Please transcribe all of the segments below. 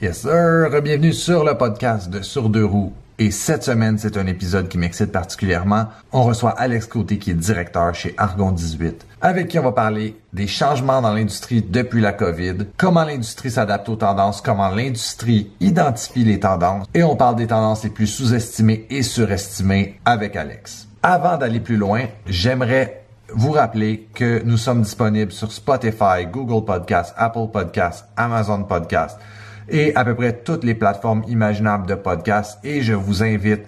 Yes sir, bienvenue sur le podcast de Sur deux roues. Et cette semaine, c'est un épisode qui m'excite particulièrement. On reçoit Alex Côté qui est directeur chez Argon 18, avec qui on va parler des changements dans l'industrie depuis la COVID, comment l'industrie s'adapte aux tendances, comment l'industrie identifie les tendances, et on parle des tendances les plus sous-estimées et surestimées avec Alex. Avant d'aller plus loin, j'aimerais vous rappeler que nous sommes disponibles sur Spotify, Google Podcasts, Apple Podcasts, Amazon Podcasts, et à peu près toutes les plateformes imaginables de podcasts. Et je vous invite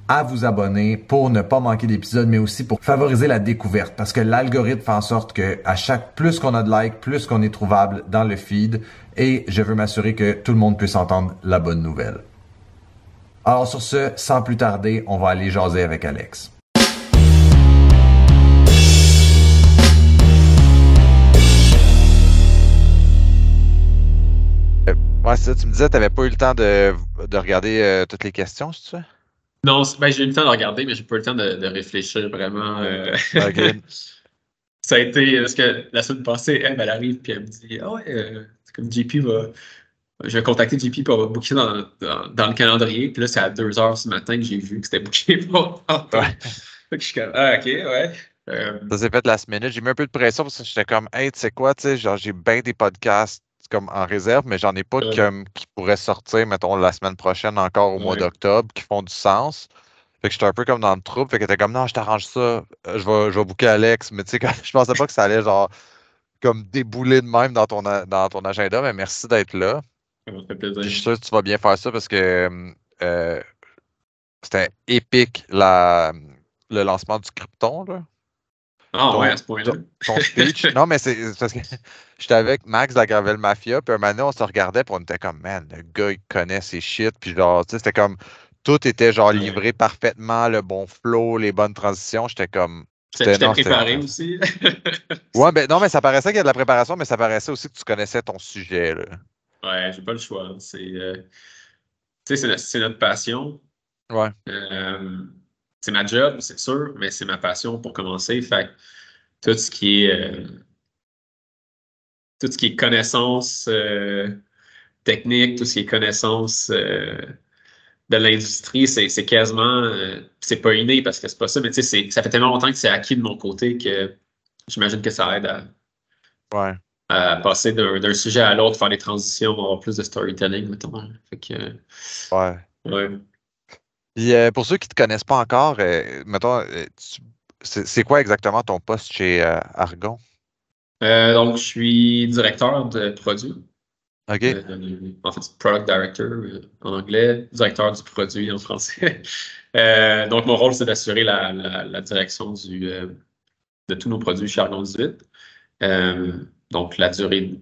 à vous abonner pour ne pas manquer d'épisodes, mais aussi pour favoriser la découverte. Parce que l'algorithme fait en sorte que à chaque plus qu'on a de likes, plus qu'on est trouvable dans le feed. Et je veux m'assurer que tout le monde puisse entendre la bonne nouvelle. Alors sur ce, sans plus tarder, on va aller jaser avec Alex. Ouais, c'est ça. Tu me disais que tu n'avais pas eu le temps de regarder toutes les questions, c'est ça? Non, j'ai eu le temps de regarder, mais j'ai pas eu le temps de réfléchir vraiment. OK. Ça a été, parce que la semaine passée, elle arrive puis elle me dit « Ah ouais, c'est comme JP va... Je vais contacter JP puis on va booker dans le calendrier. » Puis là, c'est à 2h ce matin que j'ai vu que c'était booké pour tantôt. Ouais. Fait que je suis comme « Ah, OK, ouais. Ça s'est fait last minute. J'ai mis un peu de pression parce que j'étais comme, hey, tu sais quoi, tu sais, genre, j'ai bien des podcasts comme en réserve, mais j'en ai pas qui pourraient sortir, mettons, la semaine prochaine encore au mois d'octobre, qui font du sens. Fait que j'étais un peu comme dans le trouble. Fait que t'es comme, non, je t'arrange ça. Je vais booker Alex. Mais tu sais, je pensais pas que ça allait, genre, comme débouler de même dans ton agenda. Mais merci d'être là. Ça me fait plaisir. Puis je suis sûr que tu vas bien faire ça parce que c'était épique le lancement du Krypton, là. Ah ouais, à ce point-là. Ton speech. Non, mais c'est parce que j'étais avec Max de la Gravel Mafia, puis un moment donné, on se regardait, puis on était comme, man, le gars, il connaît ses shit, puis genre, tu sais, c'était comme, tout était genre livré parfaitement, le bon flow, les bonnes transitions. J'étais comme. J'étais préparé aussi. Ouais, ben non, mais ça paraissait qu'il y a de la préparation, mais ça paraissait aussi que tu connaissais ton sujet, là. Ouais, j'ai pas le choix. Tu sais, c'est notre passion. Ouais. C'est ma job, c'est sûr, mais c'est ma passion pour commencer. Fait que tout ce qui est connaissance technique, tout ce qui est connaissance de l'industrie, c'est quasiment c'est pas inné parce que c'est pas ça, mais tu sais, ça fait tellement longtemps que c'est acquis de mon côté que j'imagine que ça aide à passer d'un sujet à l'autre, faire des transitions, avoir plus de storytelling, mettons. Fait que, ouais. Puis pour ceux qui ne te connaissent pas encore, mettons, c'est quoi exactement ton poste chez Argon? Donc, je suis directeur de produit. OK. En fait, product director en anglais, directeur du produit en français. Donc, mon rôle, c'est d'assurer la direction de tous nos produits chez Argon 18. Donc, la durée,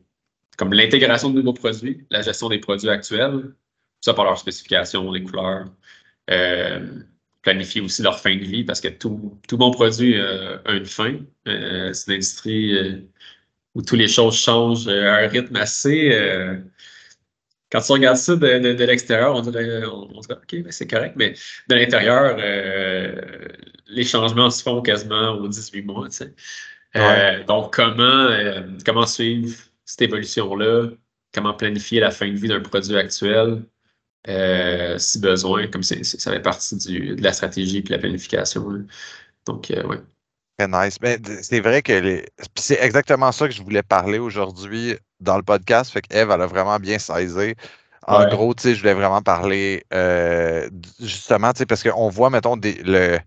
comme l'intégration de nouveaux produits, la gestion des produits actuels, tout ça par leurs spécifications, les couleurs, planifier aussi leur fin de vie parce que tout bon produit a une fin. C'est une industrie où toutes les choses changent à un rythme assez. Quand tu regardes ça de l'extérieur, on dirait OK, ben c'est correct, mais de l'intérieur, les changements se font quasiment aux 18 mois. Tu sais. Donc, comment suivre cette évolution-là? Comment planifier la fin de vie d'un produit actuel? Si besoin, comme ça fait partie de la stratégie et de la planification. Là. Donc, ouais. Très nice. Mais c'est vrai que c'est exactement ça que je voulais parler aujourd'hui dans le podcast. Fait qu'Ève, elle a vraiment bien saisi. En gros, tu sais, je voulais vraiment parler justement, tu sais, parce qu'on voit, mettons, dans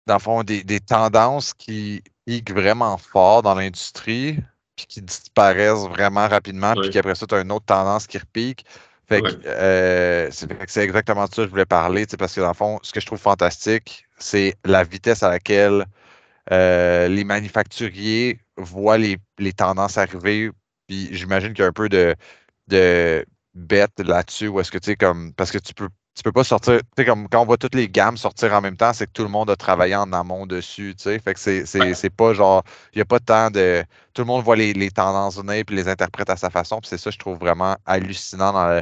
le fond, des tendances qui piquent vraiment fort dans l'industrie, puis qui disparaissent vraiment rapidement, puis qu'après ça, tu as une autre tendance qui repique. Fait que c'est exactement de ça que je voulais parler, tu sais, parce que dans le fond, ce que je trouve fantastique, c'est la vitesse à laquelle les manufacturiers voient les tendances arriver. Puis j'imagine qu'il y a un peu de bête là-dessus, où est-ce que tu sais, comme, parce que tu peux pas sortir, tu sais, comme quand on voit toutes les gammes sortir en même temps, c'est que tout le monde a travaillé en amont dessus, tu sais. Fait que c'est pas genre, il n'y a pas tant de. Tout le monde voit les tendances venir puis les interprète à sa façon. Puis c'est ça, je trouve vraiment hallucinant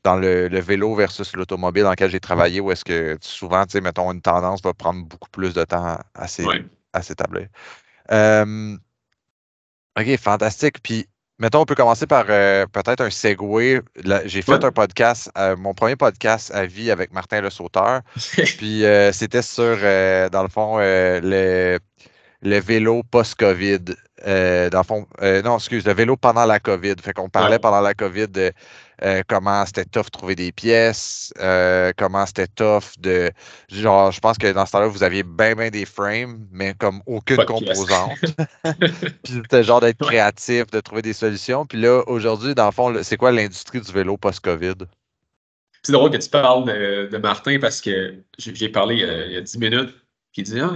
dans le vélo versus l'automobile dans lequel j'ai travaillé, où est-ce que souvent, tu sais, mettons, une tendance va prendre beaucoup plus de temps à s'établir. OK, fantastique. Puis Mettons, on peut commencer par peut-être un segue. J'ai fait un podcast, mon premier podcast à vie avec Martin Le Sauteur. Puis c'était sur, dans le fond, le vélo post-COVID. Dans le fond, non, excuse, le vélo pendant la COVID. Fait qu'on parlait pendant la COVID de comment c'était tough de trouver des pièces, comment c'était tough de. Genre, je pense que dans ce temps-là, vous aviez bien des frames, mais comme aucune composante. Puis c'était genre d'être créatif, de trouver des solutions. Puis là, aujourd'hui, dans le fond, c'est quoi l'industrie du vélo post-COVID? C'est drôle que tu parles de Martin parce que j'ai parlé il y a 10 minutes. Puis il dit ah,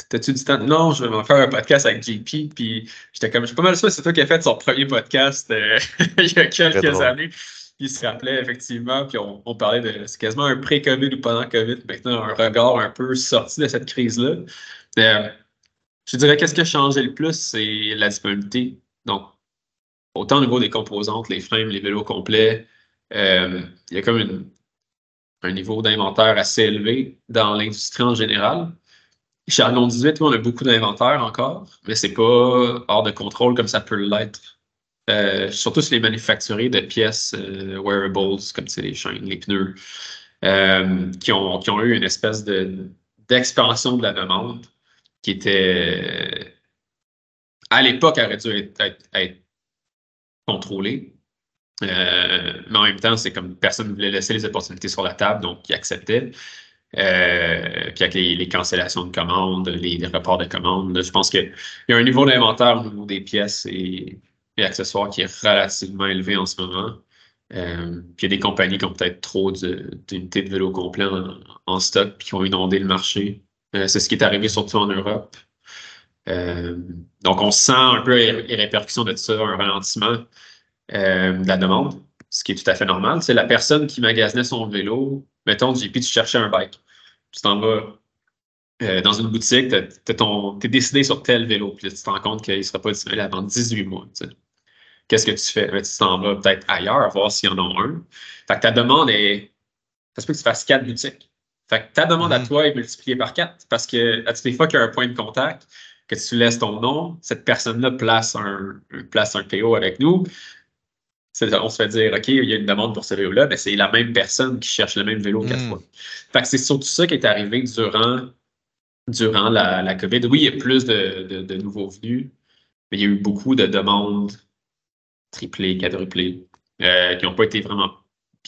t'as-tu du temps? Non, je vais m'en faire un podcast avec JP. Puis j'étais comme, je suis pas mal sûr que c'est toi qui as fait son premier podcast il y a quelques années. Puis il se rappelait effectivement. Puis on parlait de. C'est quasiment un pré-COVID ou pendant COVID. Maintenant, un regard un peu sorti de cette crise-là. Je dirais qu'est-ce qui a changé le plus, c'est la disponibilité. Donc, autant au niveau des composantes, les frames, les vélos complets, il y a comme un niveau d'inventaire assez élevé dans l'industrie en général. Chez Argon 18, on a beaucoup d'inventaire encore, mais c'est pas hors de contrôle comme ça peut l'être. Surtout sur les manufacturiers de pièces wearables, comme les chaînes, les pneus, qui ont eu une espèce d'expansion de la demande qui était, à l'époque, aurait dû être contrôlée. Mais en même temps, c'est comme personne ne voulait laisser les opportunités sur la table, donc ils acceptaient. Puis avec les cancellations de commandes, les reports de commandes, je pense qu'il y a un niveau d'inventaire au niveau des pièces et accessoires qui est relativement élevé en ce moment. Puis il y a des compagnies qui ont peut-être trop d'unités de vélo complet en stock puis qui ont inondé le marché. C'est ce qui est arrivé surtout en Europe. Donc on sent un peu les répercussions de ça, un ralentissement de la demande, ce qui est tout à fait normal. C'est la personne qui magasinait son vélo, mettons, JP, tu cherchais un bike. Tu t'en vas dans une boutique, t'es décidé sur tel vélo, puis là, tu te rends compte qu'il ne sera pas disponible avant 18 mois. Qu'est-ce que tu fais? Ben, tu t'en vas peut-être ailleurs, voir s'il y en a un. Fait que ta demande est. Ça se peut que tu fasses 4 boutiques. Fait que ta demande à toi est multipliée par 4 parce que à toutes les fois qu'il y a un point de contact, que tu laisses ton nom, cette personne-là place un PO avec nous. On se fait dire, OK, il y a une demande pour ce vélo-là, mais c'est la même personne qui cherche le même vélo qu'à toi. Fait que c'est surtout ça qui est arrivé durant la COVID. Oui, il y a plus de nouveaux venus, mais il y a eu beaucoup de demandes triplées, quadruplées, qui n'ont pas été vraiment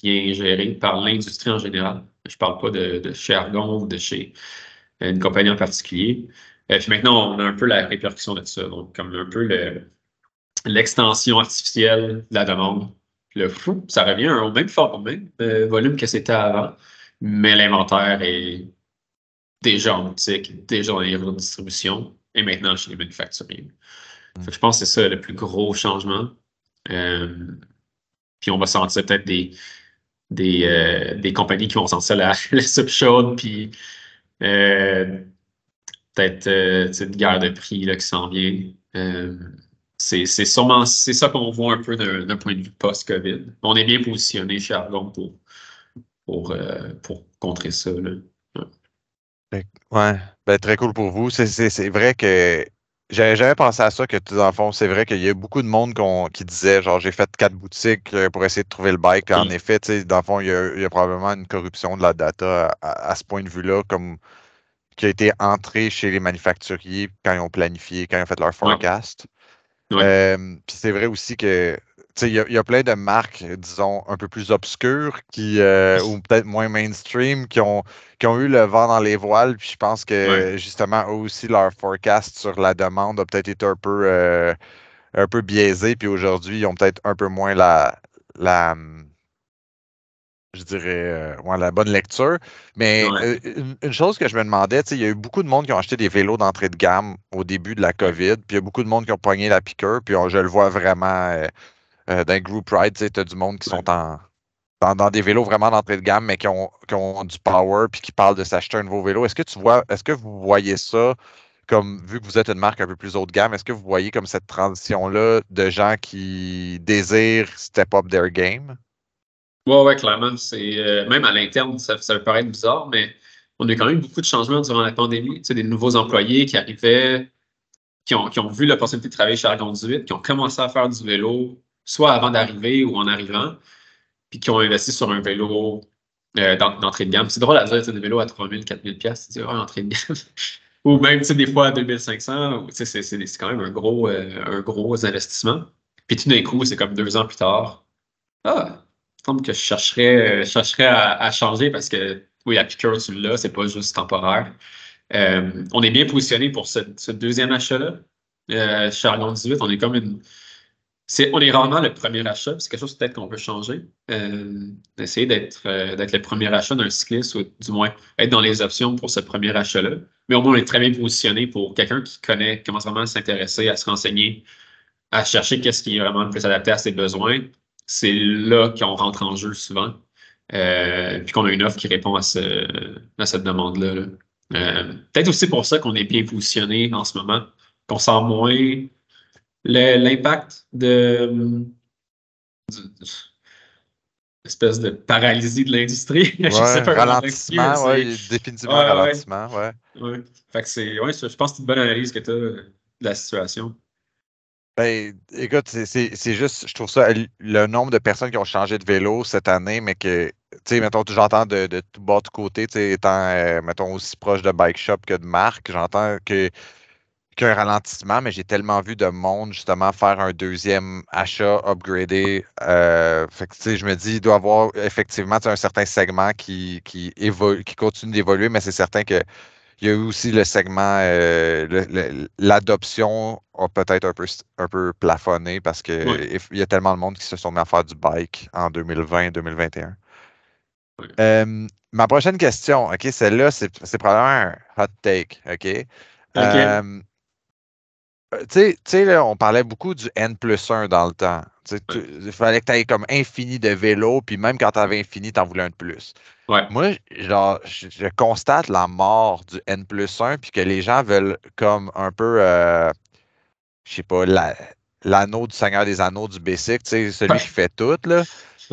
bien gérées par l'industrie en général. Je ne parle pas de chez Argon ou de chez une compagnie en particulier. Puis maintenant, on a un peu la répercussion de ça. Donc, comme un peu l'extension artificielle de la demande. Le fou, ça revient au même volume que c'était avant, mais l'inventaire est déjà en boutique, déjà dans les réseaux de distribution et maintenant chez les manufacturiers. Je pense que c'est ça le plus gros changement. Puis on va sentir peut-être des compagnies qui vont sentir la soupe chaude, puis peut-être une guerre de prix là, qui s'en vient. C'est sûrement ça qu'on voit un peu d'un point de vue post-COVID. On est bien positionné chez Argon pour contrer ça. Là. Ouais, ben, très cool pour vous. C'est vrai que j'avais jamais pensé à ça, que dans le fond, c'est vrai qu'il y a beaucoup de monde qui disait, genre, j'ai fait 4 boutiques pour essayer de trouver le bike. Puis en effet, dans le fond, il y a probablement une corruption de la data à ce point de vue-là, comme qui a été entrée chez les manufacturiers quand ils ont planifié, quand ils ont fait leur forecast. Ouais. Puis c'est vrai aussi que il y a plein de marques, disons, un peu plus obscures ou peut-être moins mainstream qui ont eu le vent dans les voiles. Puis je pense que justement, eux aussi, leur forecast sur la demande a peut-être été un peu biaisé. Puis aujourd'hui, ils ont peut-être un peu moins je dirais, la bonne lecture. Mais une chose que je me demandais, il y a eu beaucoup de monde qui ont acheté des vélos d'entrée de gamme au début de la COVID, puis il y a beaucoup de monde qui ont pogné la piqûre, puis je le vois vraiment dans Group Ride, tu as du monde qui sont dans des vélos vraiment d'entrée de gamme, mais qui ont du power, puis qui parlent de s'acheter un nouveau vélo. Est-ce que vous voyez ça, comme vu que vous êtes une marque un peu plus haut de gamme, est-ce que vous voyez comme cette transition-là de gens qui désirent step up their game? Ouais, clairement. C'est même à l'interne, ça peut paraître bizarre, mais on a quand même beaucoup de changements durant la pandémie. Tu sais, des nouveaux employés qui arrivaient, qui ont vu l'opportunité de travailler chez Argon 18, qui ont commencé à faire du vélo, soit avant d'arriver ou en arrivant, puis qui ont investi sur un vélo d'entrée de gamme. C'est drôle à dire, des vélos à 3 000, 4 000 $, c'est entrée de gamme. Ou même, des fois à 2 500, c'est quand même un gros investissement. Puis tout d'un coup, c'est comme 2 ans plus tard. Ah, il semble que je chercherais à changer parce que, oui, la piqûre, tu l'as, c'est pas juste temporaire. On est bien positionné pour ce deuxième achat-là. Chez Argon 18, on est comme on est rarement le premier achat, c'est quelque chose peut-être qu'on peut changer. Essayer d'être le premier achat d'un cycliste, ou du moins être dans les options pour ce premier achat-là. Mais au moins, on est très bien positionné pour quelqu'un qui commence vraiment à s'intéresser, à se renseigner, à chercher qu'est-ce qui est vraiment le plus adapté à ses besoins. C'est là qu'on rentre en jeu souvent. Puis qu'on a une offre qui répond à cette demande-là. Peut-être aussi pour ça qu'on est bien positionné en ce moment, qu'on sent moins l'impact espèce de paralysie de l'industrie. Ouais, Je sais pas ralentissement, oui, définitivement ralentissement, ouais. Fait que je pense que c'est une bonne analyse que tu as de la situation. Ben, écoute, c'est juste, je trouve ça, le nombre de personnes qui ont changé de vélo cette année, mais que, tu sais, mettons, j'entends de tout bas de côté, tu sais, étant, mettons, aussi proche de bike shop que de marque, j'entends qu'un ralentissement, mais j'ai tellement vu de monde, justement, faire un deuxième achat upgradé. Fait que, tu sais, je me dis, il doit y avoir effectivement un certain segment qui continue d'évoluer, mais c'est certain que il y a eu aussi le segment, l'adoption a peut-être un peu plafonné parce qu'il y a tellement de monde qui se sont mis à faire du bike en 2020-2021. Ma prochaine question, OK, celle-là, c'est probablement un hot take, OK? Tu sais, là, on parlait beaucoup du N+1 dans le temps. Il fallait que tu aies comme infini de vélos, puis même quand tu avais infini, tu en voulais un de plus. Ouais. Moi, genre, je constate la mort du N+1, puis que les gens veulent comme un peu, je sais pas, l'anneau du Seigneur des Anneaux du Basic, tu sais, celui qui fait tout, là.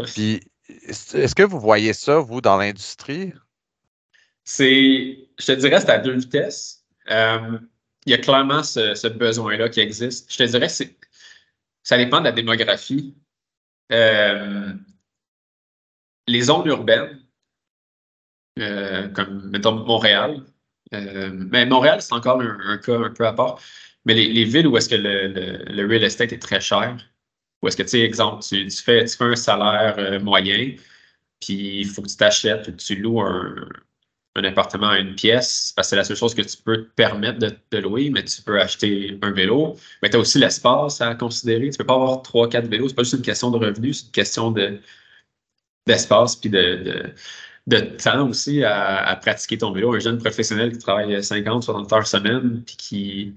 Puis, est-ce que vous voyez ça, vous, dans l'industrie? Je te dirais, c'est à 2 vitesses. Il y a clairement ce besoin-là qui existe. Je te dirais, ça dépend de la démographie. Les zones urbaines, comme, mettons, Montréal. Mais Montréal, c'est encore un cas un peu à part. Mais les villes où est-ce que le real estate est très cher, où est-ce que, tu sais, exemple, tu fais un salaire moyen, puis il faut que tu t'achètes ou que tu loues un appartement à une pièce, parce que c'est la seule chose que tu peux te permettre de louer, mais tu peux acheter un vélo. Mais tu as aussi l'espace à considérer. Tu ne peux pas avoir 3-4 vélos. C'est pas juste une question de revenus, c'est une question d'espace puis de temps aussi à pratiquer ton vélo. Un jeune professionnel qui travaille 50, 60 heures semaine, puis qui,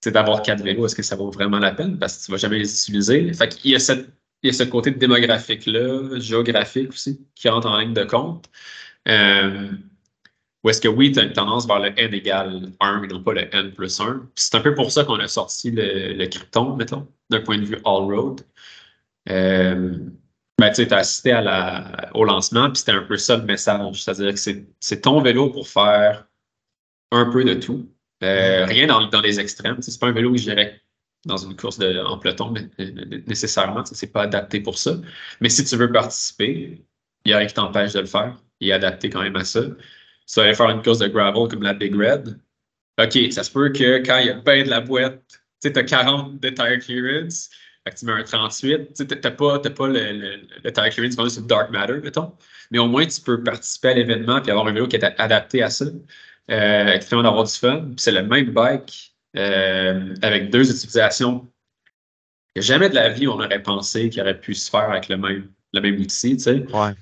c'est d'avoir 4 vélos, est-ce que ça vaut vraiment la peine? Parce que tu ne vas jamais les utiliser. Fait qu'il y a ce côté démographique-là, géographique aussi, qui rentre en ligne de compte. Ou est-ce que oui, tu as une tendance vers le N égale 1 et non pas le N+1? C'est un peu pour ça qu'on a sorti le Krypton, mettons, d'un point de vue all-road. Ben, tu as assisté au lancement, puis c'était un peu ça le message. C'est-à-dire que c'est ton vélo pour faire un peu de tout. Rien dans les extrêmes. C'est pas un vélo que j'irais dans une course en peloton nécessairement. C'est pas adapté pour ça. Mais si tu veux participer, il n'y a rien qui t'empêche de le faire. Il est adapté quand même à ça. Si tu vas aller faire une course de gravel comme la Big Red, OK, ça se peut que quand il y a bien de la boîte, tu as 40 de tire clearance, fait que tu mets un 38, tu n'as pas le tire clearance comme sur Dark Matter, mettons, mais au moins tu peux participer à l'événement et avoir un vélo qui est adapté à ça, qui te fait avoir du fun. Puis c'est le même bike avec 2 utilisations. Jamais de la vie on aurait pensé qu'il aurait pu se faire avec le même outil, tu sais. Ouais.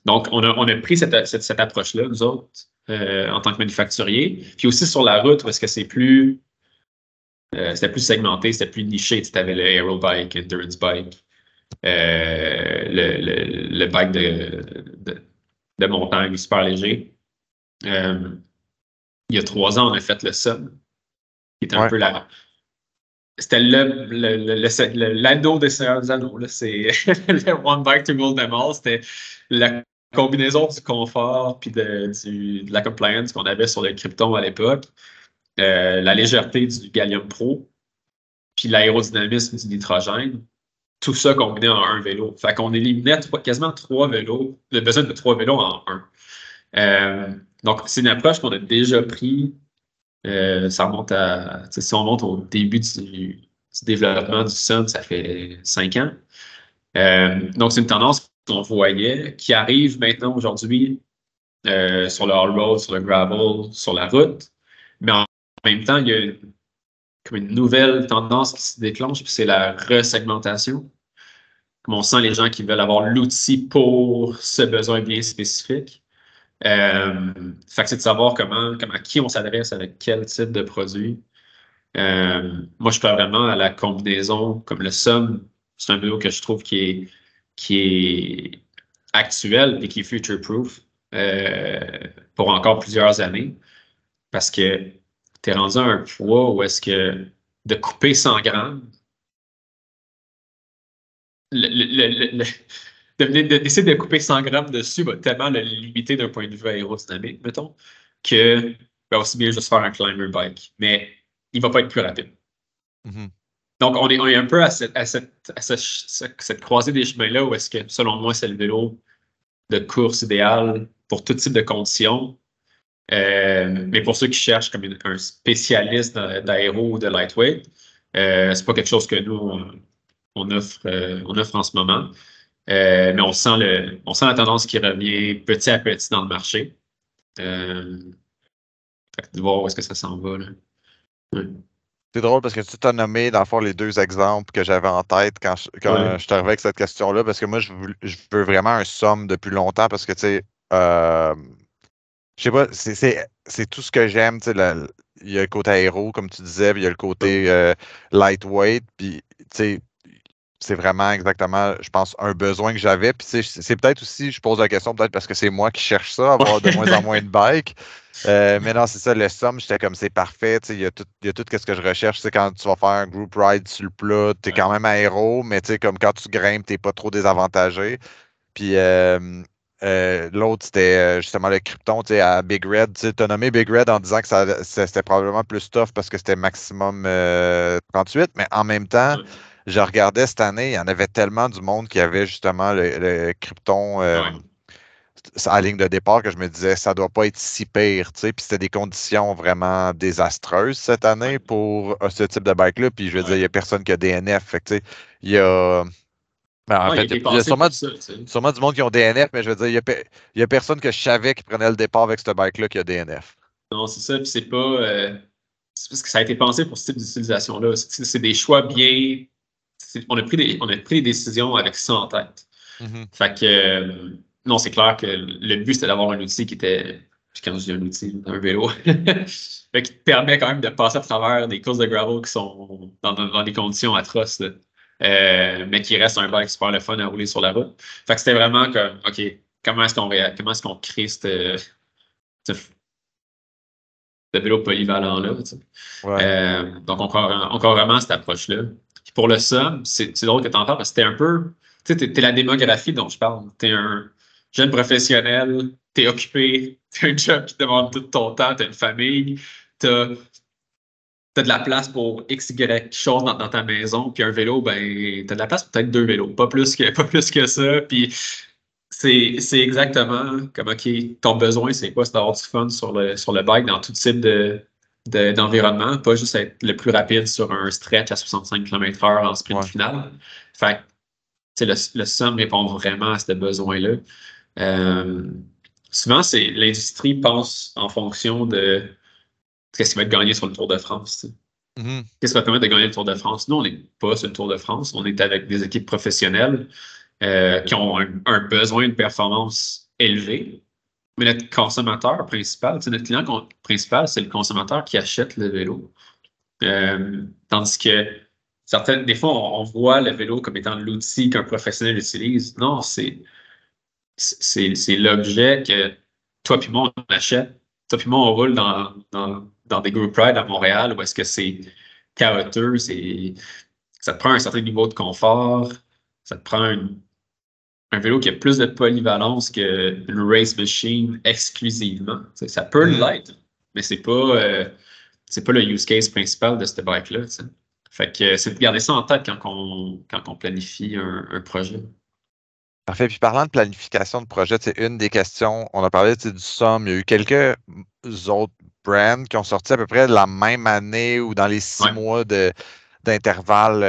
Donc, on a pris cette approche-là, nous autres, en tant que manufacturier. Puis aussi sur la route, parce que c'était plus segmenté, c'était plus niché. Tu avais le aero bike, endurance bike, le bike de montagne super léger. Il y a 3 ans, on a fait le Sun, qui était un peu c'était l'anneau des Seigneurs des Anneaux. C'est le One Bike to Rule Them All. C'était la combinaison du confort puis de la compliance qu'on avait sur le Krypton à l'époque. la légèreté du Gallium Pro, puis l'aérodynamisme du nitrogène, tout ça combiné en un vélo. Fait qu'on éliminait quasiment 3 vélos, le besoin de 3 vélos en un. Donc, c'est une approche qu'on a déjà pris. Ça remonte si on monte au début du développement du Sun, ça fait 5 ans. Donc, c'est une tendance qu'on voyait qui arrive maintenant aujourd'hui sur le all-road, sur le gravel, sur la route. Mais en même temps, il y a comme une nouvelle tendance qui se déclenche, puis c'est la resegmentation. Comme on sent les gens qui veulent avoir l'outil pour ce besoin bien spécifique. Fait que c'est de savoir comment à qui on s'adresse avec quel type de produit. Moi, je parle vraiment à la combinaison, comme le Sun, c'est un vélo que je trouve qui est actuel et qui est future-proof pour encore plusieurs années. Parce que tu es rendu à un poids où est-ce que de couper 100 grammes, d'essayer de couper 100 grammes dessus va tellement le limiter d'un point de vue aérodynamique, mettons, que aussi bien juste faire un climber bike. Mais il va pas être plus rapide. Mm-hmm. Donc, on est un peu à cette croisée des chemins-là où est-ce que, selon moi, c'est le vélo de course idéal pour tout type de conditions. Mais pour ceux qui cherchent comme un spécialiste d'aéro ou de lightweight, c'est pas quelque chose que nous, on offre en ce moment. Mais on sent la tendance qui revient petit à petit dans le marché. Fait que de voir où est-ce que ça s'en va, là. Ouais. C'est drôle parce que tu t'as nommé, dans le fond, les 2 exemples que j'avais en tête quand je suis arrivé avec cette question-là, parce que moi, je veux vraiment un somme depuis longtemps parce que, tu sais, je sais pas, c'est tout ce que j'aime, tu sais, il y a le côté aéro, comme tu disais, puis il y a le côté lightweight, puis, tu sais, c'est vraiment exactement, je pense, un besoin que j'avais. Puis c'est peut-être aussi, je pose la question, peut-être parce que c'est moi qui cherche ça, avoir de moins en moins de bikes. Mais non, c'est ça, le somme, j'étais comme c'est parfait. Il y a tout ce que je recherche. Quand tu vas faire un group ride sur le plat, tu es quand même aéro, mais comme quand tu grimpes, tu n'es pas trop désavantagé. Puis l'autre, c'était justement le Krypton à Big Red. Tu as nommé Big Red en disant que c'était probablement plus tough parce que c'était maximum 38, mais en même temps, je regardais cette année, il y en avait tellement du monde qui avait justement le Krypton à la ligne de départ que je me disais, ça doit pas être si pire. Puis c'était des conditions vraiment désastreuses cette année pour ce type de bike-là. Puis je veux dire, il n'y a personne qui a DNF. Fait que, il y a. En fait, il y a sûrement du monde qui ont DNF, mais je veux dire, il y a personne que je savais qui prenait le départ avec ce bike-là qui a DNF. Non, c'est ça. Puis c'est pas. C'est parce que ça a été pensé pour ce type d'utilisation-là. C'est des choix bien. On a pris des décisions avec ça en tête. Mm-hmm. Fait que, non, c'est clair que le but, c'était d'avoir un outil qui était. Quand je dis un outil, un vélo, fait qui te permet quand même de passer à travers des courses de gravel qui sont dans des conditions atroces, mais qui reste un bike super le fun à rouler sur la route. Fait que c'était vraiment comme, OK, comment est-ce qu'on crée ce vélo polyvalent-là? Ouais. Donc, encore vraiment cette approche-là. Puis pour le somme, c'est drôle que tu en parles parce que t'es un peu. Tu sais, t'es la démographie dont je parle. T'es un jeune professionnel, t'es occupé, t'as un job qui demande tout ton temps, t'as une famille, t'as de la place pour X, Y chose dans ta maison, puis un vélo, ben, t'as de la place pour peut-être 2 vélos, pas plus que ça. Puis c'est exactement comme, OK, ton besoin, c'est quoi? C'est d'avoir du fun sur le bike dans tout type d'environnement, pas juste être le plus rapide sur un stretch à 65 km/h en sprint final. Fait que, le SUM répond vraiment à ce besoin-là. Souvent, l'industrie pense en fonction de qu'est-ce qui va être gagné sur le Tour de France. Mm-hmm. Qu'est-ce qui va permettre de gagner le Tour de France? Nous, on n'est pas sur le Tour de France. On est avec des équipes professionnelles qui ont un besoin de performance élevé. Mais notre consommateur principal, notre client principal, c'est le consommateur qui achète le vélo. Tandis que des fois, on voit le vélo comme étant l'outil qu'un professionnel utilise. Non, c'est l'objet que toi puis moi, on achète. Toi puis moi, on roule dans des group rides à Montréal où est-ce que c'est chaotique, ça te prend un certain niveau de confort, ça te prend un vélo qui a plus de polyvalence qu'une race machine exclusivement. Ça peut l'être, mais c'est pas c'est pas le use case principal de cette bike-là. T'sais. Fait que c'est de garder ça en tête quand on planifie un projet. Parfait. Puis parlant de planification de projet, c'est une des questions. On a parlé du SOM. Il y a eu quelques autres brands qui ont sorti à peu près la même année ou dans les 6 mois d'intervalle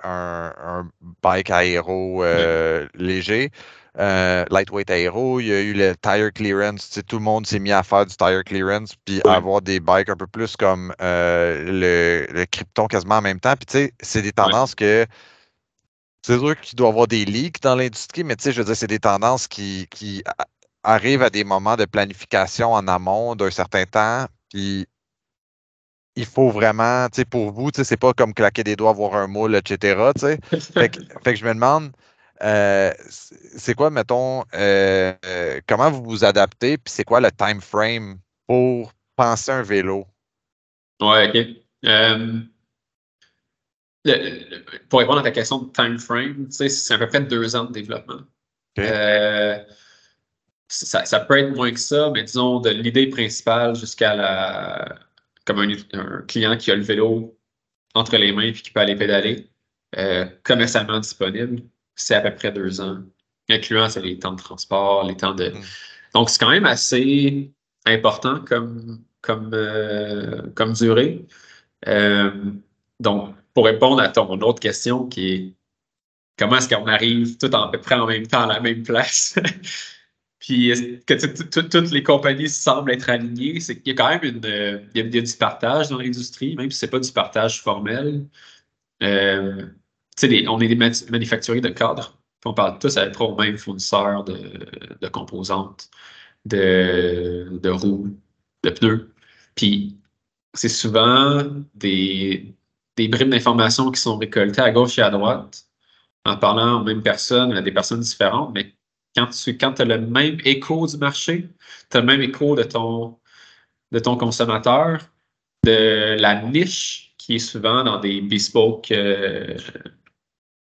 un bike aéro léger. Lightweight aéro, il y a eu le tire clearance. Tout le monde s'est mis à faire du tire clearance puis à avoir des bikes un peu plus comme le Krypton quasiment en même temps. Puis tu sais, c'est des tendances que c'est sûr qu'il doit y avoir des leaks dans l'industrie, mais tu sais, je veux dire, c'est des tendances qui arrivent à des moments de planification en amont d'un certain temps. Puis il faut vraiment, tu sais, pour vous, tu sais, c'est pas comme claquer des doigts, voir un moule, etc. Tu sais. Fait que je me demande, c'est quoi, mettons, comment vous vous adaptez, puis c'est quoi le time frame pour penser un vélo? Ouais, OK. Pour répondre à ta question de time frame, c'est à peu près 2 ans de développement. Okay. Ça peut être moins que ça, mais disons de l'idée principale jusqu'à comme un client qui a le vélo entre les mains et qui peut aller pédaler, commercialement disponible, c'est à peu près 2 ans, incluant les temps de transport, les temps de... Donc, c'est quand même assez important comme durée. Donc, pour répondre à ton autre question qui est comment est-ce qu'on arrive tout à peu près en même temps à la même place, puis que toutes les compagnies semblent être alignées, c'est qu'il y a quand même il y a du partage dans l'industrie, même si ce n'est pas du partage formel. On est des manufacturiers de cadres, puis on parle tous à peu près aux mêmes fournisseurs de composantes, de roues, de pneus. Puis c'est souvent des bribes d'informations qui sont récoltées à gauche et à droite en parlant aux mêmes personnes, à des personnes différentes, mais quand tu as le même écho du marché, tu as le même écho de ton consommateur, de la niche qui est souvent dans des bespoke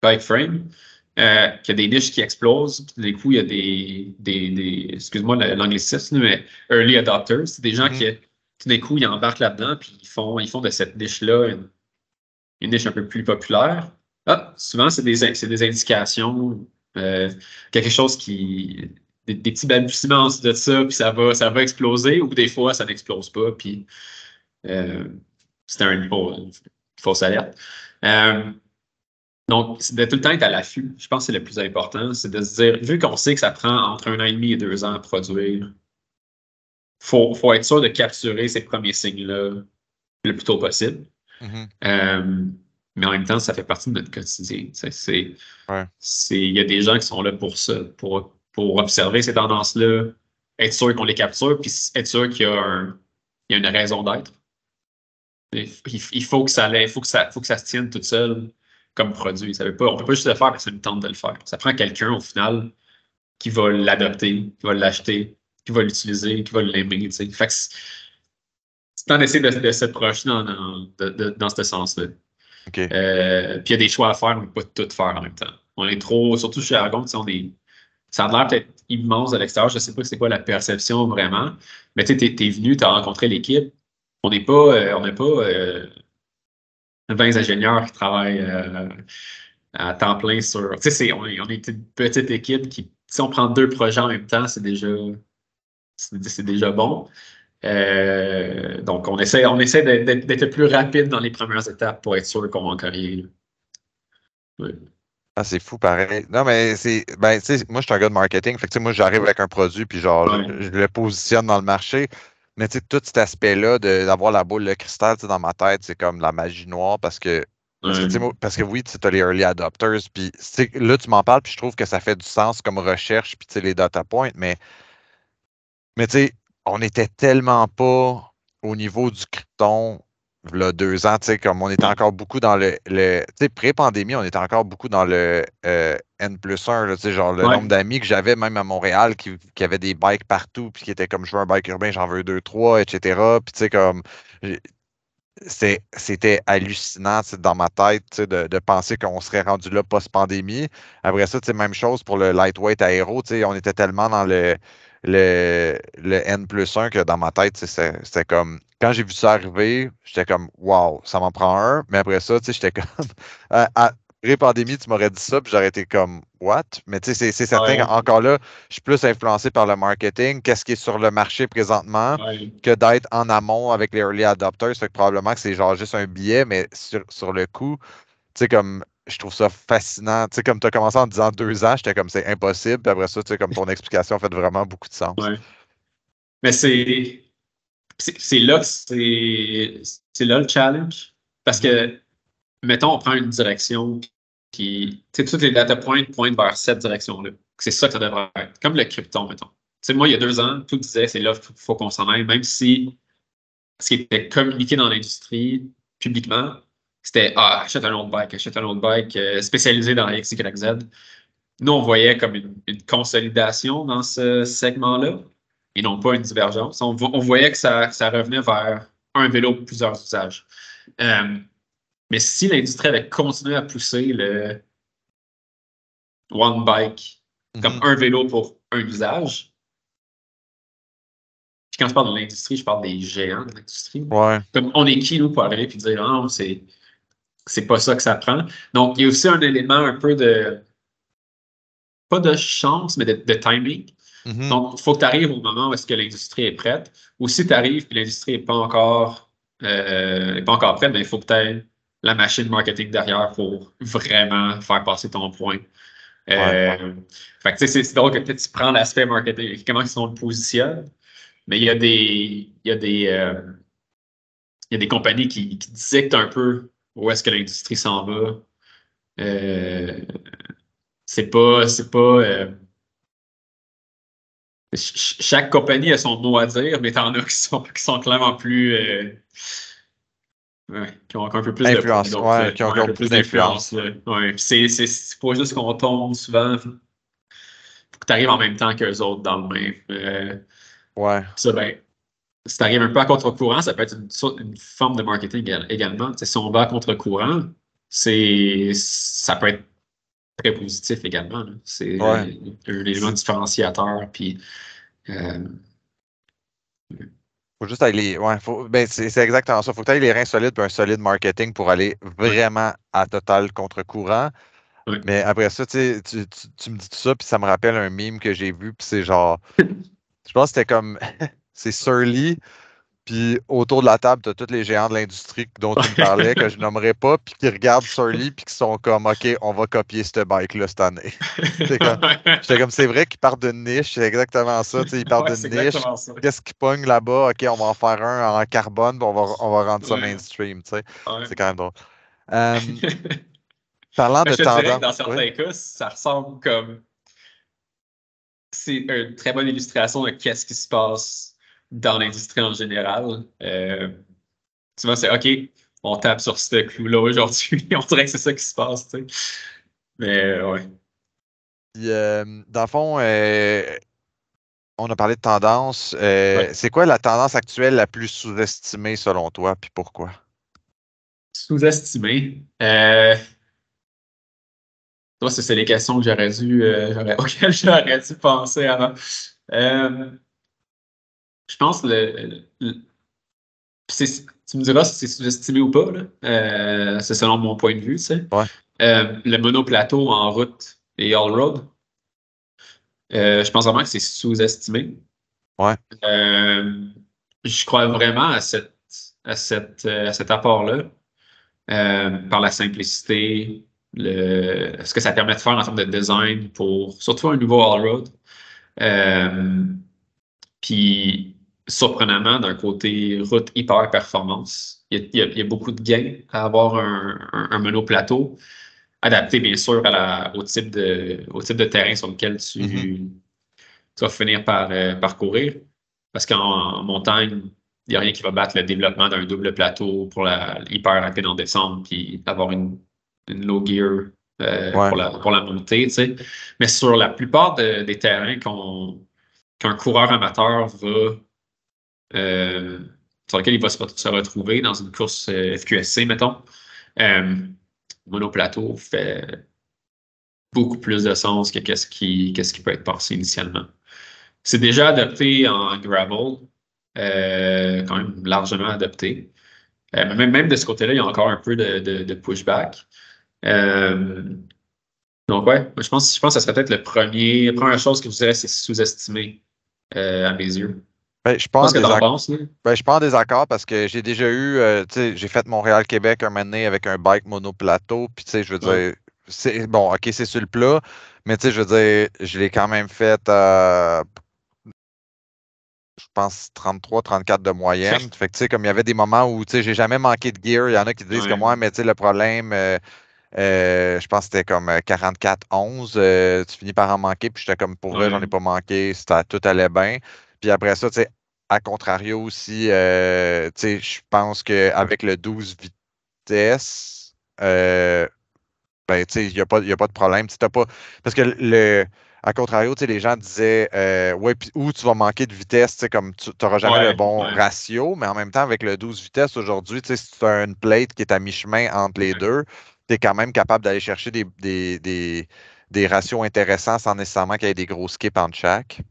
bike frame, qu'il y a des niches qui explosent, puis du coup, il y a des excuse-moi l'anglicisme, mais early adopters, c'est des gens qui, tout d'un coup, ils embarquent là-dedans, puis ils font de cette niche-là une niche un peu plus populaire. Souvent, c'est des indications, quelque chose qui... Des petits balbutiements de ça, puis ça va exploser, ou des fois, ça n'explose pas, puis c'est une fausse alerte. Donc, c'est de tout le temps être à l'affût. Je pense que c'est le plus important, c'est de se dire, vu qu'on sait que ça prend entre 1 an et demi et 2 ans à produire, faut être sûr de capturer ces premiers signes-là le plus tôt possible. Mais en même temps, ça fait partie de notre quotidien. Il y a des gens qui sont là pour ça, pour observer ces tendances-là, être sûr qu'on les capture, puis être sûr qu'il y a une raison d'être. Il faut que ça se tienne tout seul comme produit. On ne peut pas juste le faire parce que ça nous tente de le faire. Ça prend quelqu'un, au final, qui va l'adopter, qui va l'acheter, qui va l'utiliser, qui va l'aimer. Fait que c'est temps d'essayer de se projeter dans ce sens-là. Okay. Puis il y a des choix à faire, mais pas tout faire en même temps. On est trop, surtout chez Argon, ça a l'air peut-être immense de l'extérieur. Je ne sais pas c'est quoi la perception vraiment, mais tu es venu, tu as rencontré l'équipe. On n'est pas 20 ingénieurs qui travaillent à temps plein sur. On est une petite équipe qui, si on prend 2 projets en même temps, c'est déjà bon. Donc, on essaie d'être plus rapide dans les premières étapes pour être sûr qu'on manque rien. Ouais. Ah, c'est fou, pareil. Non, mais moi, je suis un gars de marketing. Fait que, moi, j'arrive avec un produit, puis genre, je le positionne dans le marché. Mais tu sais, tout cet aspect-là d'avoir la boule de cristal dans ma tête, c'est comme la magie noire parce que oui, tu as les early adopters, puis là, tu m'en parles, puis je trouve que ça fait du sens comme recherche, puis les data points, mais tu sais, on n'était tellement pas au niveau du Krypton, là, 2 ans, tu sais, comme on était encore beaucoup dans tu sais, pré-pandémie, on était encore beaucoup dans le N+1, là, tu sais, genre le nombre d'amis que j'avais même à Montréal qui avaient des bikes partout, puis qui étaient comme, je veux un bike urbain, j'en veux 2, 3, etc. Puis tu sais, comme, c'était hallucinant dans ma tête de penser qu'on serait rendu là post-pandémie. Après ça, même chose pour le lightweight aéro, on était tellement dans le N+1 que dans ma tête, c'était comme. Quand j'ai vu ça arriver, j'étais comme wow, ça m'en prend un. Mais après ça, j'étais comme. Pré-pandémie, tu m'aurais dit ça, puis j'aurais été comme what? Mais tu sais, c'est certain qu'encore là, je suis plus influencé par le marketing, qu'est-ce qui est sur le marché présentement, que d'être en amont avec les early adopters. Fait que probablement que c'est genre juste un billet, mais sur le coup, tu sais, comme je trouve ça fascinant. Tu sais, comme tu as commencé en disant 2 ans, j'étais comme c'est impossible. Puis après ça, tu sais, comme ton explication fait vraiment beaucoup de sens. Ouais. Mais c'est là que c'est là le challenge. Parce que, mettons, on prend une direction qui, tu sais, toutes les data points pointent vers cette direction-là. C'est ça que ça devrait être. Comme le crypto, mettons. Tu sais, moi, il y a 2 ans, tout disait, c'est là qu'il faut qu'on s'en aille, même si ce qui était communiqué dans l'industrie publiquement, c'était achète un autre bike, spécialisé dans X, Y, Z. Nous, on voyait comme une consolidation dans ce segment-là et non pas une divergence. On voyait que ça revenait vers un vélo pour plusieurs usages. Mais si l'industrie avait continué à pousser le one bike comme un vélo pour un usage, puis quand je parle de l'industrie, je parle des géants de l'industrie. Ouais. Comme on est qui, nous, pour arriver et dire non, c'est pas ça que ça prend. Donc, il y a aussi un élément un peu de pas de chance, mais de timing. Donc, il faut que tu arrives au moment où est-ce que l'industrie est prête. Ou si tu arrives et l'industrie n'est pas encore prête, mais il faut que tu aies la machine marketing derrière pour vraiment faire passer ton point. Fait que c'est drôle que tu prends l'aspect marketing, comment ils sont positionnés, mais il y a des compagnies qui dictent un peu où est-ce que l'industrie s'en va. C'est pas chaque compagnie a son mot à dire, mais t'en as qui sont clairement plus qui ont un peu plus influence, de poids, qui ont un peu plus d'influence. Ouais. C'est pas juste qu'on tombe souvent. Faut que tu arrives en même temps qu'eux autres dans le même. Ça, ben, si tu arrives un peu à contre-courant, ça peut être une forme de marketing également. T'sais, si on va à contre-courant, ça peut être très positif également. C'est un élément différenciateur. Puis, faut juste aller ben c'est exactement ça. Faut que tu aies les reins solides et un solide marketing pour aller vraiment à total contre-courant. Mais après ça, tu me dis tout ça, puis ça me rappelle un meme que j'ai vu, puis c'est genre, je pense que c'était comme, c'est Surly, puis autour de la table, tu as tous les géants de l'industrie dont tu me parlais, que je nommerai pas, puis qui regardent Surly, puis qui sont comme, OK, on va copier ce bike-là cette année. J'étais comme, c'est vrai qu'ils partent d'une niche, c'est exactement ça, ils partent d'une niche. Qu'est-ce qu'ils pognent là-bas? OK, on va en faire un en carbone, puis on va rendre ça mainstream, tu sais. C'est quand même drôle. Parlant de tendance. Dirais que dans certains cas, ça ressemble comme. C'est une très bonne illustration de qu'est-ce qui se passe dans l'industrie en général. Tu vois, c'est OK, on tape sur ce clou-là aujourd'hui. On dirait que c'est ça qui se passe, tu sais. Mais ouais. Puis, dans le fond, on a parlé de tendance. C'est quoi la tendance actuelle la plus sous-estimée selon toi, puis pourquoi? Sous-estimée. C'est les questions que auxquelles j'aurais dû penser avant. Je pense que tu me diras si c'est sous-estimé ou pas, là. C'est selon mon point de vue, tu sais. Le monoplateau en route et all-road, je pense vraiment que c'est sous-estimé. Je crois vraiment à cet apport-là, par la simplicité, ce que ça permet de faire en termes de design pour surtout un nouveau all-road. Puis, surprenamment, d'un côté route hyper performance, il y a beaucoup de gains à avoir un monoplateau, adapté bien sûr au type de terrain sur lequel tu vas finir par parcourir. Parce qu'en montagne, il n'y a rien qui va battre le développement d'un double plateau pour hyper rapide en descente, puis avoir une low gear pour la montée. Tu sais. Mais sur la plupart des terrains qu'un coureur amateur sur lequel il va se retrouver dans une course FQSC, mettons, monoplateau fait beaucoup plus de sens que qu'est-ce qui peut être pensé initialement. C'est déjà adopté en gravel, quand même largement adopté. Même de ce côté-là, il y a encore un peu de pushback. Donc, ouais, je pense que ça serait peut-être la première chose que je dirais, c'est sous-estimé à mes yeux. Ben, je Je pense que t'en penses, là. Ben, je suis pas en désaccord parce que j'ai déjà eu, tu sais, j'ai fait Montréal-Québec un moment donné avec un bike monoplateau, puis tu sais, je veux Ouais. dire, c'est bon, ok, c'est sur le plat, mais tu sais, je veux dire, je l'ai quand même fait, je pense, 33-34 de moyenne. Fait que tu sais, comme il y avait des moments où, tu sais, j'ai jamais manqué de gear, il y en a qui disent que Ouais. moi, mais tu sais, le problème, je pense que c'était comme 44-11, tu finis par en manquer, puis j'étais comme, pour vrai, j'en ai Ouais. pas manqué, tout allait bien. Puis après ça, tu sais, à contrario aussi, tu sais, je pense qu'avec le 12 vitesses, ben, tu sais, il y a pas de problème. Tu sais, t'as pas. Parce que à contrario, tu sais, les gens disaient, ouais, puis où tu vas manquer de vitesse, tu sais, comme tu n'auras jamais le Ouais. bon Ouais. ratio, mais en même temps, avec le 12 vitesses aujourd'hui, tu sais, si tu as une plate qui est à mi-chemin entre les deux, tu es quand même capable d'aller chercher des ratios intéressants sans nécessairement qu'il y ait des gros skips entre chaque.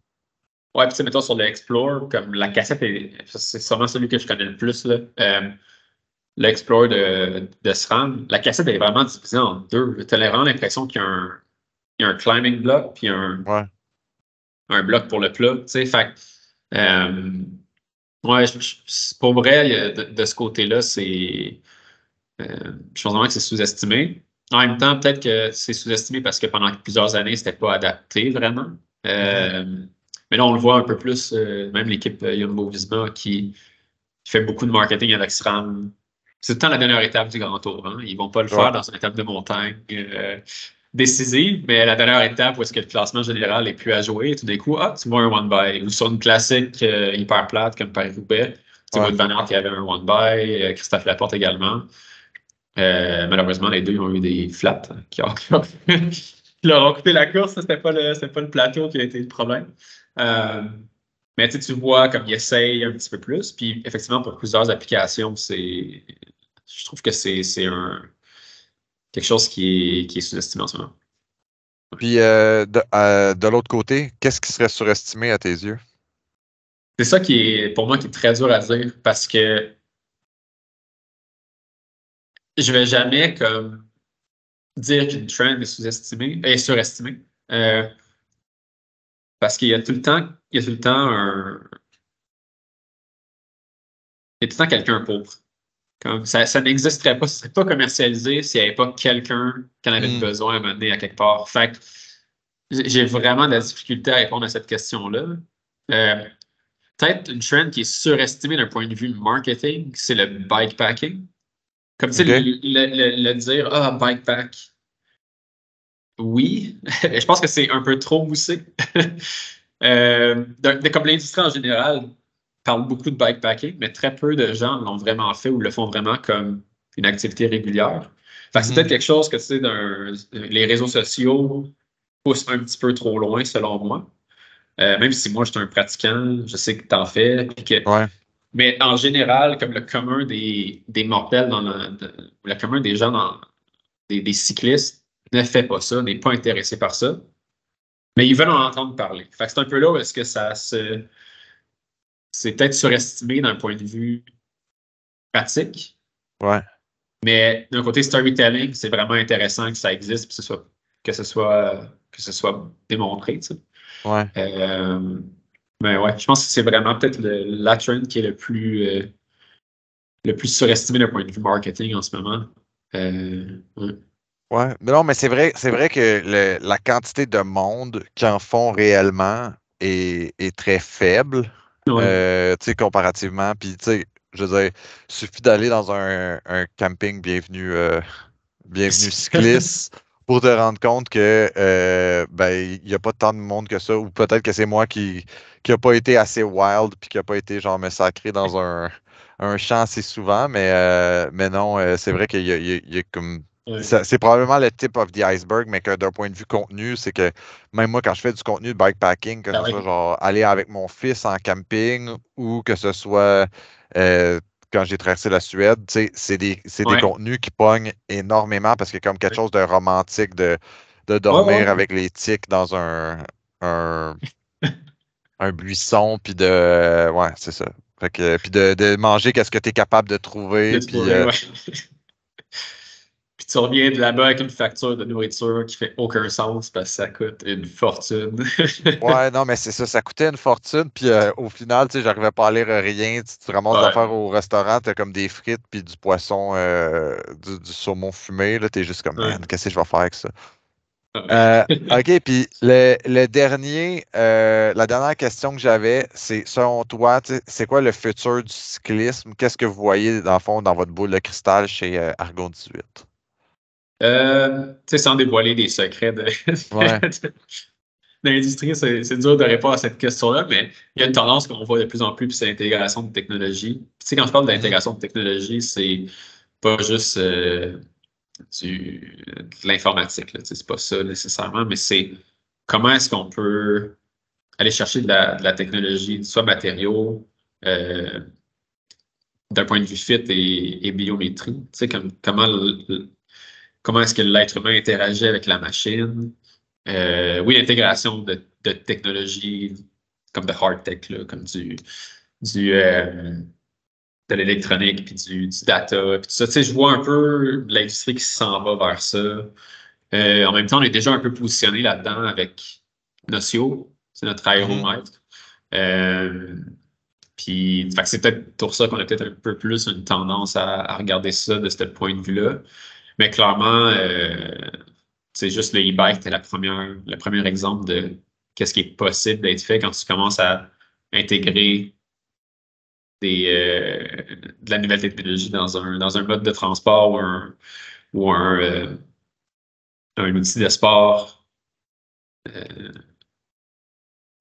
Ouais, puis tu sais, mettons sur l'Explore, comme la cassette, c'est sûrement celui que je connais le plus, là. L'Explore de SRAM, la cassette est vraiment divisée en deux. Tu as vraiment l'impression qu'il y a un climbing block puis Ouais. un bloc pour le plat. Tu sais, fait ouais, pour vrai, de ce côté-là, je pense vraiment que c'est sous-estimé. En même temps, peut-être que c'est sous-estimé parce que pendant plusieurs années, c'était pas adapté vraiment. Mhm. Mais là, on le voit un peu plus, même l'équipe Jumbo-Visma qui fait beaucoup de marketing avec SRAM. C'est tout le temps la dernière étape du Grand Tour. Hein. Ils vont pas le Ouais. faire dans une étape de montagne décisive, mais la dernière étape où est-ce que le classement général est plus à jouer, tout d'un coup, tu vois un one-by. Ou sur une classique hyper plate comme Paris-Roubaix, tu vois Ouais. Wout van Aert qui avait un one-by, Christophe Laporte également. Malheureusement, les deux ont eu des flats qui leur ont coupé la course. C'était pas le plateau qui a été le problème. Euh, mais tu vois comme ils essayent un petit peu plus. Puis effectivement, pour plusieurs applications, je trouve que c'est quelque chose qui est sous-estimé en ce moment. Puis de l'autre côté, qu'est-ce qui serait surestimé à tes yeux? C'est ça qui est, pour moi, qui est très dur à dire parce que je vais jamais comme dire qu'une trend est sous-estimée, est surestimée. Parce qu'il y a tout le temps, il y a tout le temps il y a tout le temps quelqu'un pour. Comme ça n'existerait pas, ce serait pas commercialisé s'il n'y avait pas quelqu'un qui en avait Hmm. besoin à mener à quelque part. Fait que j'ai vraiment de la difficulté à répondre à cette question-là. Euh, Peut-être une trend qui est surestimée d'un point de vue marketing, c'est le bikepacking. Comme tu sais, OK? le dire, bikepack, oui. Je pense que c'est un peu trop moussé. Comme l'industrie en général parle beaucoup de bikepacking, mais très peu de gens l'ont vraiment fait ou le font vraiment comme une activité régulière. Fait que c'est peut-être Mhm. quelque chose que tu sais, les réseaux sociaux poussent un petit peu trop loin, selon moi. Même si moi, je suis un pratiquant, je sais que tu en fais. Ouais. Mais en général, comme le commun des mortels, le commun des gens, des cyclistes, ne fait pas ça, n'est pas intéressé par ça. Mais ils veulent en entendre parler. Fait que c'est un peu là où est-ce que c'est peut-être surestimé d'un point de vue pratique. Ouais. Mais d'un côté storytelling, c'est vraiment intéressant que ça existe, puis que ce soit démontré. Tu sais. Ouais. Euh, mais ouais, je pense que c'est vraiment peut-être la trend qui est le plus surestimé d'un point de vue marketing en ce moment. Ouais. Ouais. Mais non, mais c'est vrai que la quantité de monde qui en font réellement est très faible, Ouais. tu sais, comparativement. Puis, tu sais, je veux dire, il suffit d'aller dans un camping bienvenue cycliste pour te rendre compte que ben, il n'y a pas tant de monde que ça, ou peut-être que c'est moi qui a pas été assez wild puis qui a pas été genre me sacrer dans un champ assez souvent, mais non, c'est vrai qu'il y a, il y a comme Ouais. c'est probablement le tip of the iceberg, mais que d'un point de vue contenu, c'est que même moi, quand je fais du contenu de bikepacking, que Ah ce soit ouais. genre aller avec mon fils en camping ou que ce soit euh, quand j'ai traversé la Suède, tu sais, c'est des Ouais. contenus qui pognent énormément parce qu'il y a comme quelque chose de romantique de Ouais, ouais, dormir ouais. avec les tiques dans un, un buisson, puis de... ouais, c'est ça. Fait que, puis de manger qu'est-ce que tu es capable de trouver. Puis, puis tu reviens de là-bas avec une facture de nourriture qui fait aucun sens parce que ça coûte une fortune. ouais, non, mais c'est ça. Ça coûtait une fortune. Puis au final, tu sais, j'arrivais pas à lire rien. Tu ramasses d'affaires au restaurant, t'as comme des frites puis du poisson, du saumon fumé. Là, t'es juste comme, man, qu'est-ce que je vais faire avec ça? OK, puis la dernière question que j'avais, c'est selon toi, c'est quoi le futur du cyclisme? Qu'est-ce que vous voyez dans le fond dans votre boule de cristal chez Argon 18? Sans dévoiler des secrets de Ouais. l'industrie, c'est dur de répondre à cette question-là, mais il y a une tendance qu'on voit de plus en plus, puis c'est l'intégration de technologies. Quand je parle d'intégration de technologie, c'est pas juste de l'informatique, c'est pas ça nécessairement, mais c'est comment est-ce qu'on peut aller chercher de la technologie, soit matériaux, d'un point de vue fit et biométrie. Comment est-ce que l'être humain interagit avec la machine? Oui, l'intégration de technologies comme de hard tech, là, comme de l'électronique, puis du data, puis tout ça. Je vois un peu l'industrie qui s'en va vers ça. En même temps, on est déjà un peu positionné là-dedans avec Nocio, c'est notre aéromètre. Puis, c'est peut-être pour ça qu'on a peut-être un peu plus une tendance à regarder ça de ce point de vue-là. Mais clairement, c'est juste le e-bike, c'était le premier exemple de qu'est-ce qui est possible d'être fait quand tu commences à intégrer de la nouvelle technologie dans un mode de transport ou un outil de sport.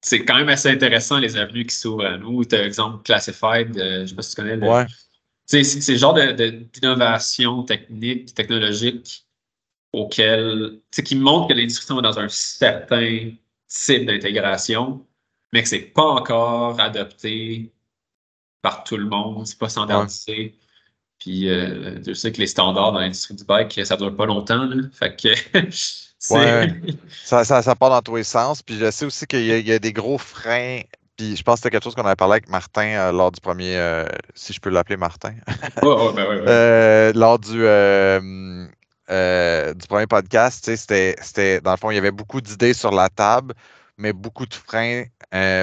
C'est quand même assez intéressant les avenues qui s'ouvrent à nous. Tu as l'exemple Classified, je ne sais pas si tu connais. Ouais. C'est le genre d'innovation technologique qui montre que l'industrie s'en va dans un certain type d'intégration, mais que c'est pas encore adopté par tout le monde, c'est pas standardisé. Ouais. Puis je sais que les standards dans l'industrie du bike, ça dure pas longtemps. Là. Fait que ouais. ça part dans tous les sens. Puis je sais aussi qu'il y a des gros freins. Puis je pense que c'était quelque chose qu'on avait parlé avec Martin lors du premier, si je peux l'appeler Martin. Lors du premier podcast, c'était dans le fond, il y avait beaucoup d'idées sur la table, mais beaucoup de freins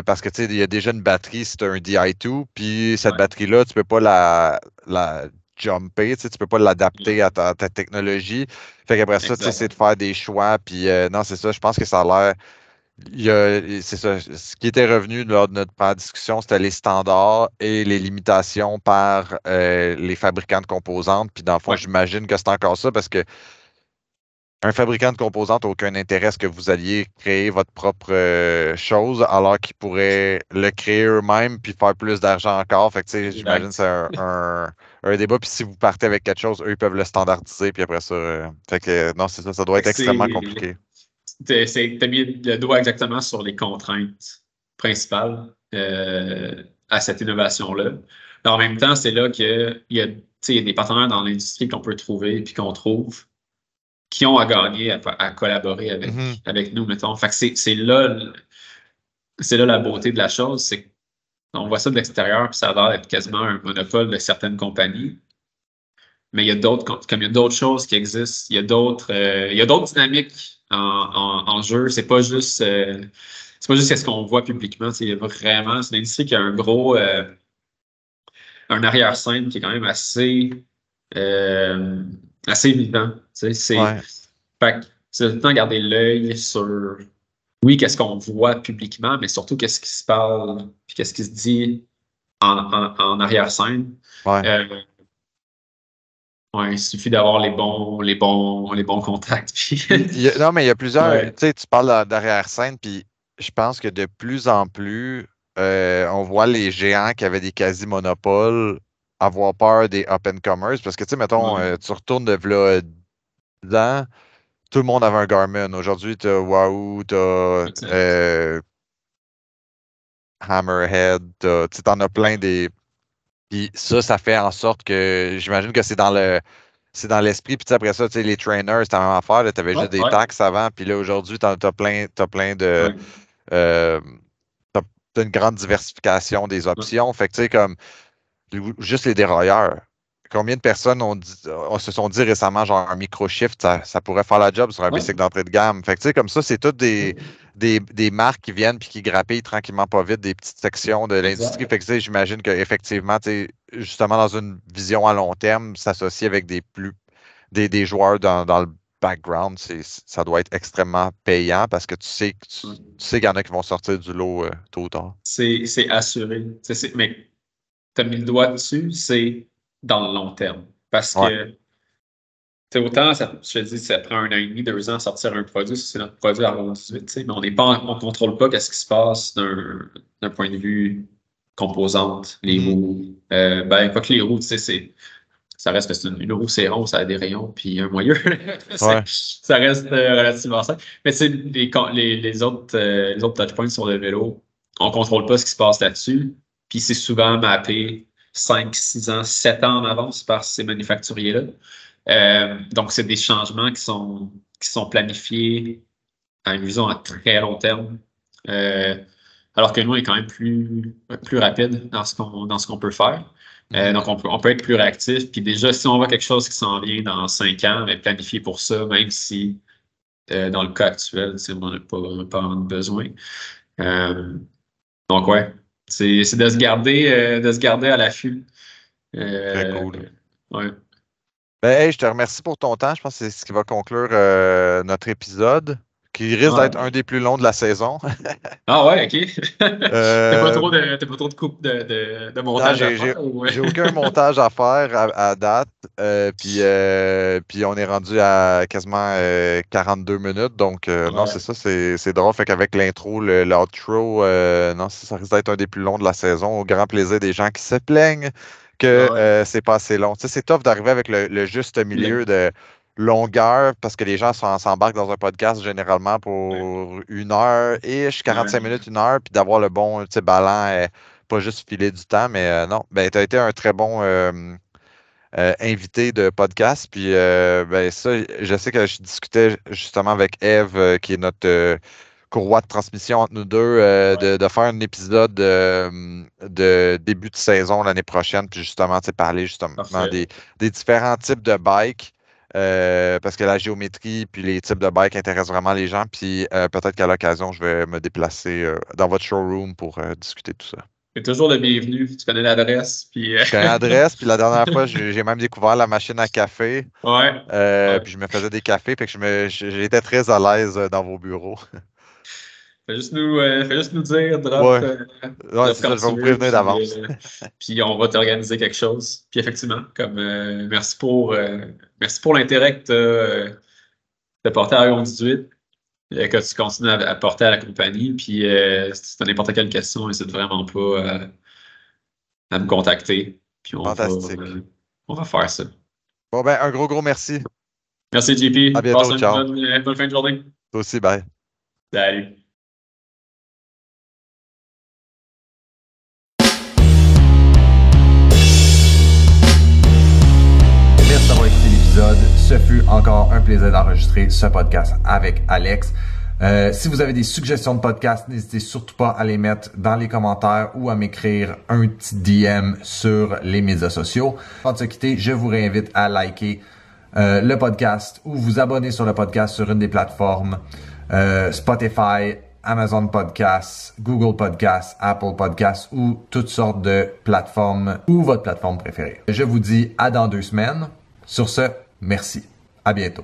parce que il y a déjà une batterie, c'est un Di2, puis cette batterie-là, tu peux pas la jumper, tu peux pas l'adapter à ta technologie. Fait qu'après ça, c'est de faire des choix, puis non, c'est ça, je pense que ça a l'air. C'est ça. Ce qui était revenu lors de notre première discussion, c'était les standards et les limitations par les fabricants de composantes. Puis dans le fond, j'imagine que c'est encore ça parce que un fabricant de composantes n'a aucun intérêt à ce que vous alliez créer votre propre chose alors qu'ils pourraient le créer eux-mêmes puis faire plus d'argent encore. Fait que j'imagine que c'est un débat. Puis si vous partez avec quelque chose, eux, ils peuvent le standardiser. Puis après ça. Fait que non, c'est ça. Ça doit être extrêmement compliqué. Tu as mis le doigt exactement sur les contraintes principales à cette innovation-là. En même temps, c'est là qu'il y a des partenaires dans l'industrie qu'on peut trouver et qu'on trouve qui ont à gagner à collaborer avec nous, mettons. Fait que c'est là la beauté de la chose, c'est qu'on voit ça de l'extérieur puis ça a l'air d'être quasiment un monopole de certaines compagnies. Mais il y a d'autres choses qui existent, il y a d'autres dynamiques en jeu. C'est pas juste ce qu'on voit publiquement. C'est vraiment, c'est une industrie qui a un gros un arrière-scène qui est quand même assez vivant. Fait que c'est tout le temps garder l'œil sur qu'est-ce qu'on voit publiquement, mais surtout qu'est-ce qui se parle puis qu'est-ce qui se dit en arrière-scène. Il suffit d'avoir les bons contacts. Non, mais il y a plusieurs. Tu parles d'arrière-scène, puis je pense que de plus en plus, on voit les géants qui avaient des quasi-monopoles avoir peur des up-and-comers. Parce que, mettons, tu retournes de là 10 ans, tout le monde avait un Garmin. Aujourd'hui, tu as Wahoo, tu as Hammerhead, tu en as plein des. Puis ça fait en sorte que j'imagine que c'est dans l'esprit. Puis après ça, les trainers, c'était la même affaire. Tu avais juste des taxes avant. Puis là, aujourd'hui, tu as plein de. tu as une grande diversification des options. Fait que tu sais, comme juste les dérailleurs. Combien de personnes se sont dit récemment, genre un micro-shift, ça pourrait faire la job sur un bicycle d'entrée de gamme. Fait que, tu sais, comme ça, c'est toutes des marques qui viennent puis qui grappillent tranquillement pas vite des petites sections de l'industrie. Fait que, tu sais, j'imagine qu'effectivement, tu sais, justement, dans une vision à long terme, s'associer avec des joueurs dans le background, ça doit être extrêmement payant parce que tu sais qu'il y en a qui vont sortir du lot tôt ou tard. C'est assuré. Mais tu as mis le doigt dessus, c'est dans le long terme. Parce que autant, je te dis, ça prend 1 an et demi, 2 ans à sortir un produit, c'est notre produit à 18, mais on ne contrôle pas ce qui se passe d'un point de vue composante, les roues. Pas que les roues, ça reste que c'est une roue, c'est rond, ça a des rayons, puis un moyeu. Ça reste relativement simple. Mais les autres touchpoints sur le vélo, on ne contrôle pas ce qui se passe là-dessus. Puis c'est souvent mappé 5, 6 ans, 7 ans en avance par ces manufacturiers-là. Donc, c'est des changements qui sont planifiés à une vision à très long terme. Alors que nous, on est quand même plus rapide dans ce qu'on peut faire. Donc, on peut être plus réactif. Puis déjà, si on voit quelque chose qui s'en vient dans 5 ans, planifier pour ça, même si dans le cas actuel, on n'a pas vraiment besoin. Donc, ouais. C'est de se garder à l'affût. Très cool. Ouais. Hey, je te remercie pour ton temps. Je pense que c'est ce qui va conclure notre épisode, qui risque d'être un des plus longs de la saison. Ah ouais, OK. T'as pas trop de coupe de montage à faire? J'ai aucun montage à faire à date. Puis on est rendu à quasiment 42 minutes. Donc, non, c'est ça, c'est drôle. Fait qu'avec l'intro, l'outro, non, ça risque d'être un des plus longs de la saison, au grand plaisir des gens qui se plaignent que c'est pas assez long. Tu sais, c'est tough d'arriver avec le juste milieu de longueur parce que les gens s'embarquent dans un podcast généralement pour 1 heure-ish, 45 minutes, 1 heure, puis d'avoir le bon ballon, pas juste filer du temps, mais non. Tu as été un très bon invité de podcast. Puis ça, je sais que je discutais justement avec Eve, qui est notre courroie de transmission entre nous deux, de faire un épisode de début de saison l'année prochaine, puis justement, parler justement des différents types de bikes, parce que la géométrie puis les types de bikes intéressent vraiment les gens, puis peut-être qu'à l'occasion, je vais me déplacer dans votre showroom pour discuter de tout ça. C'est toujours le bienvenu. Tu connais l'adresse. Je connais l'adresse, puis la dernière fois, j'ai même découvert la machine à café. Puis je me faisais des cafés, fait que j'étais très à l'aise dans vos bureaux. Fais juste nous dire, drop c'est ça, je vais vous prévenir d'avance. Puis on va t'organiser quelque chose. Puis effectivement, merci pour l'intérêt que tu as porté à Argon 18, que tu continues à porter à la compagnie. Puis si tu as n'importe quelle question, n'hésite vraiment pas à me contacter. Puis on va faire ça. Bon, un gros merci. Merci, JP. À bientôt, ciao. Bonne fin de journée. Toi aussi, bye. Salut. Merci d'avoir écouté l'épisode. Ce fut encore un plaisir d'enregistrer ce podcast avec Alex. Si vous avez des suggestions de podcast, n'hésitez surtout pas à les mettre dans les commentaires ou à m'écrire un petit DM sur les médias sociaux. Avant de se quitter, je vous réinvite à liker le podcast ou vous abonner sur le podcast sur une des plateformes Spotify, Amazon Podcasts, Google Podcasts, Apple Podcasts ou toutes sortes de plateformes ou votre plateforme préférée. Je vous dis à dans 2 semaines. Sur ce, merci. À bientôt.